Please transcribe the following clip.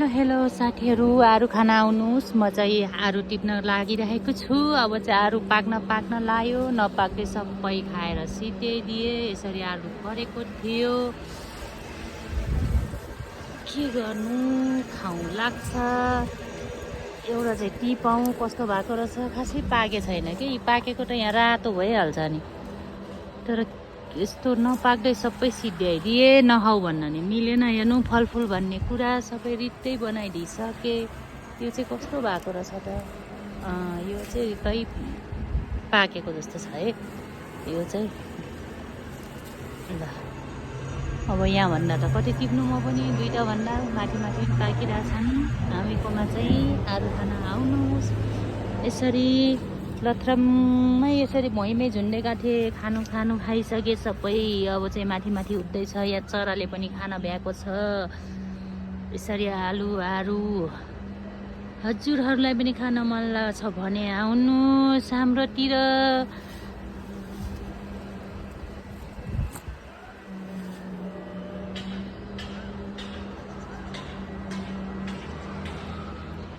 Hello साथीहरू, आरु खाना आउनुहोस्। म चाहिँ आरु टिप्न लागिरहेको छु। अब चाहिँ आरु पाक्न लायो, नपाक्दै सबै खाएर सित्याइदिए। यसरी आलु परेको थियो, के गर्नु, खाउँ लाग्छ। एउटा चाहिँ टिपाउँ कस्तो भएको रहेछ, खासै पाके छैन कि। पाकेको त यहाँ रातो भइहाल्छ नि, तर यस्तो नपाक्दै सबै सिद्ध्याइदिए। नखाऊ भन्न नि मिलेन। हेर्नु, फलफुल भन्ने कुरा सबै रित्तै बनाइदिइसके। यो चाहिँ कस्तो भएको रहेछ त। यो चाहिँ खै पाकेको जस्तो छ है यो चाहिँ। ल अब यहाँभन्दा त कति टिप्नु, म पनि दुईवटा भन्दा माथि पाकिरहेछन्। हामीकोमा चाहिँ आरु खाना आउनुहोस्। यसरी लथ्रममै यसरी भुइँमै झुन्डेका थिए। खानु खाइसके सबै। अब चाहिँ माथि उठ्दैछ। या चराले पनि खाना भ्याएको छ। यसरी आरु हजुरहरूलाई पनि खान मन लाग्छ भने आउनुहोस् हाम्रोतिर।